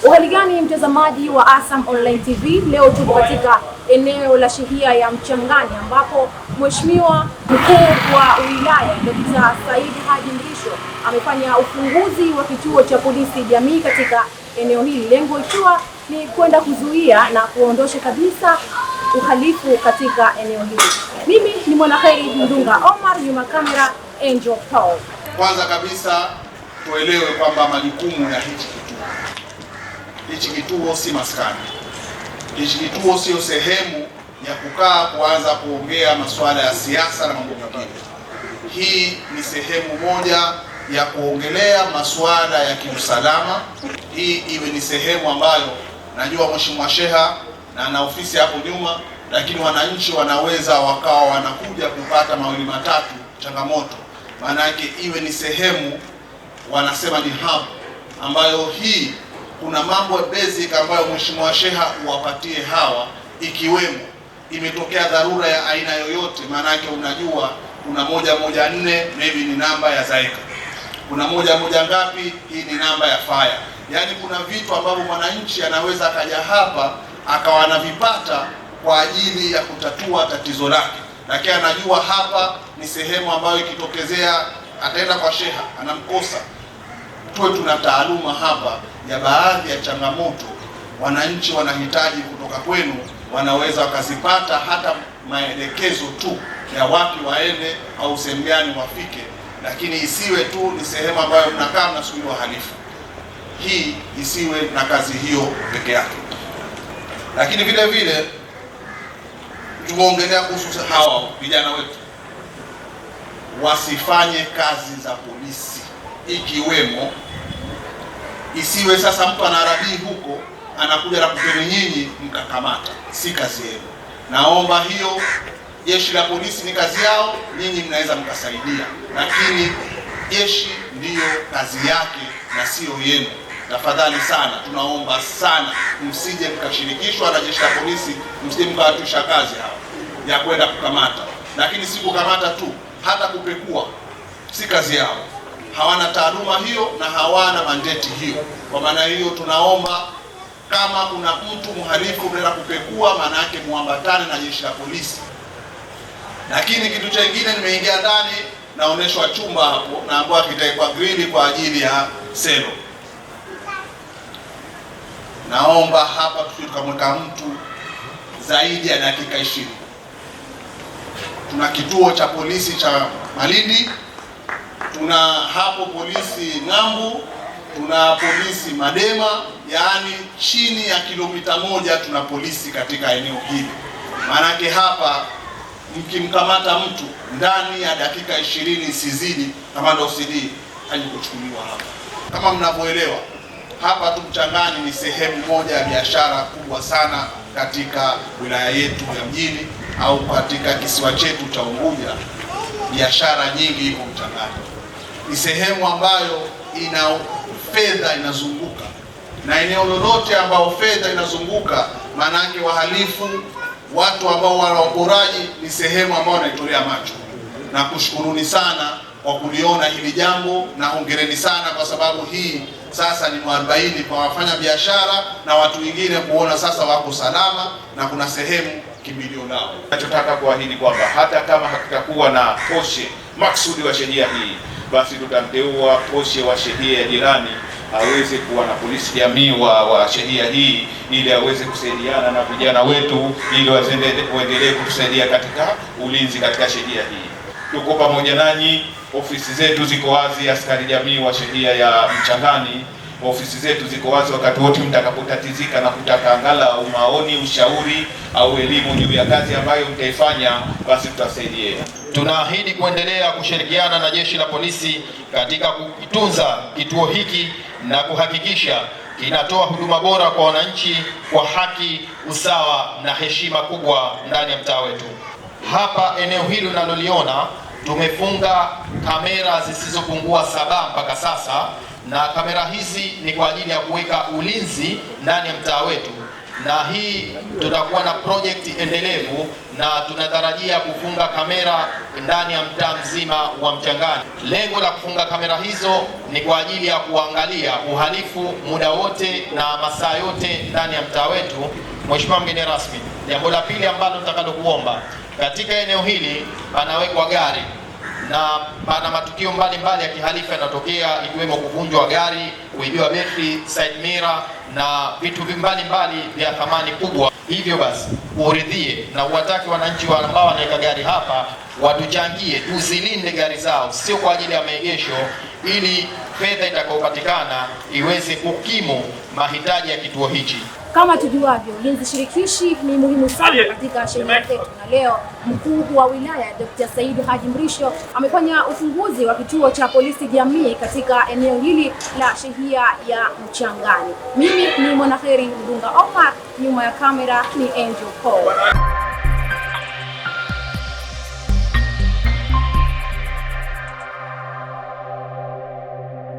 Uhali gani mtazamaji wa ASAM Online TV, leo tupo katika eneo la shehia ya Mchangani ambapo Mheshimiwa Mkuu wa Wilaya Dr. Said Haji Mrisho amefanya ufunguzi wa kituo cha polisi jamii katika eneo hili, lengo ikiwa ni kwenda kuzuia na kuondosha kabisa uhalifu katika eneo hili. Mimi ni Mwanakheri Ndunga Omar, nyuma kamera Angel Paul. Kwanza kabisa tuelewe kwamba majukumu ya hichi kituo si maskani. Hichi kituo sio sehemu ya kukaa kuanza kuongea masuala ya siasa na mambo mengine. Hii ni sehemu moja ya kuongelea masuala ya kiusalama. Hii iwe ni sehemu ambayo najua Mheshimiwa Sheha na ana ofisi hapo nyuma, lakini wananchi wanaweza wakawa wanakuja kupata mawili matatu changamoto. Maana yake iwe ni sehemu wanasema ni hub ambayo hii kuna mambo basic ambayo Mheshimiwa Sheha uwapatie hawa, ikiwemo imetokea dharura ya aina yoyote. Maana yake unajua kuna 114 maybe ni namba ya Zaika, kuna 111 ngapi, hii ni namba ya fire. Yaani kuna vitu ambavyo mwananchi anaweza akaja hapa akawa anavipata kwa ajili ya kutatua tatizo lake, lakini anajua hapa ni sehemu ambayo ikitokezea ataenda kwa Sheha anamkosa. Tuwe tuna taaluma hapa ya baadhi ya changamoto wananchi wanahitaji kutoka kwenu, wanaweza wakazipata hata maelekezo tu ya wapi waende au sehemu gani wafike, lakini isiwe tu ni sehemu ambayo mnakaa mnasubiri wahalifu. Hii isiwe na kazi hiyo peke yake. Lakini vile vile tumeongelea kuhusu hawa vijana wetu wasifanye kazi za polisi, ikiwemo isiwe sasa mtu anarabii huko anakuja na kupeni nyinyi mkakamata, si kazi yenu. Naomba hiyo, jeshi la polisi ni kazi yao, nyinyi mnaweza mkasaidia, lakini jeshi ndiyo kazi yake na sio yenu. Tafadhali sana, tunaomba sana msije mkashirikishwa na jeshi la polisi, msije mkawatusha kazi hao ya kwenda kukamata. Lakini si kukamata tu, hata kupekua si kazi yao. Hawana taaluma hiyo na hawana mandate hiyo. Kwa maana hiyo tunaomba kama kuna mtu mhalifu mnaenda kupekua, maana yake muambatane na jeshi la polisi. Lakini kitu kingine, nimeingia ndani naoneshwa chumba hapo na ambapo kitaikwa grili kwa ajili ya selo. Naomba hapa tukamweka mtu zaidi ya dakika 20. Tuna kituo cha polisi cha Malindi, tuna hapo polisi Ng'ambu, tuna polisi Madema, yaani chini ya kilomita 1 tuna polisi katika eneo hili. Maanake hapa mkimkamata mtu ndani ya dakika 20 isizidi, kama ndio CD haikuchukuliwa hapa. Kama mnavyoelewa, hapa tu Mchangani ni sehemu moja ya biashara kubwa sana katika wilaya yetu ya Mjini au katika kisiwa chetu cha Unguja. Biashara nyingi iko Mchangani. Ni sehemu ambayo ina fedha inazunguka, na eneo lolote ambao fedha inazunguka, manake wahalifu, watu ambao wana uporaji, ni sehemu ambayo wanaitolea macho. Na kushukuruni sana kwa kuliona hili jambo, na hongereni sana kwa sababu hii sasa ni mwarobaini kwa wafanya biashara na watu wengine kuona sasa wako salama na kuna sehemu kimbilio lao. Nachotaka kuahidi kwamba hata kama hakutakuwa na poshe maksudi wa shehia hii, basi tutamteua poshe wa shehia ya jirani aweze kuwa na polisi jamii wa shehia hii, ili aweze kusaidiana na vijana wetu, ili waendelee kutusaidia katika ulinzi katika shehia hii. Tuko pamoja nanyi. Ofisi zetu ziko wazi, askari jamii wa shehia ya Mchangani. Ofisi zetu ziko wazi wakati wote mtakapotatizika na kutaka angalau maoni, ushauri au elimu juu ya kazi ambayo mtaifanya, basi tutasaidieni. Tunaahidi kuendelea kushirikiana na jeshi la polisi katika kukitunza kituo hiki na kuhakikisha kinatoa huduma bora kwa wananchi kwa haki, usawa na heshima kubwa ndani ya mtaa wetu. Hapa eneo hili unaloliona tumefunga kamera zisizopungua 7 mpaka sasa, na kamera hizi ni kwa ajili ya kuweka ulinzi ndani ya mtaa wetu, na hii tutakuwa na project endelevu, na tunatarajia kufunga kamera ndani ya mtaa mzima wa Mchangani. Lengo la kufunga kamera hizo ni kwa ajili ya kuangalia uhalifu muda wote na masaa yote ndani ya mtaa wetu. Mheshimiwa mgeni rasmi, jambo la pili ambalo nitakalokuomba, katika eneo hili panawekwa gari na pana matukio mbalimbali ya kihalifu yanatokea, ikiwemo kuvunjwa gari, kuibiwa betri, side mirror na vitu mbalimbali vya thamani kubwa. Hivyo basi uridhie na uwatake wananchi ambao wanaweka gari hapa watuchangie, tuzilinde gari zao, sio kwa ajili ya maegesho, ili fedha itakayopatikana iweze kukimu mahitaji ya kituo hichi. Kama tujuavyo, ulinzi shirikishi ni muhimu sana katika shehia zetu, na leo mkuu wa wilaya Dr. Said Haji Mrisho amefanya ufunguzi wa kituo cha polisi jamii katika eneo hili la shehia ya Mchangani. Mimi ni Mwanaheri Mdunga Omar, nyuma ya kamera ni Angel Paul.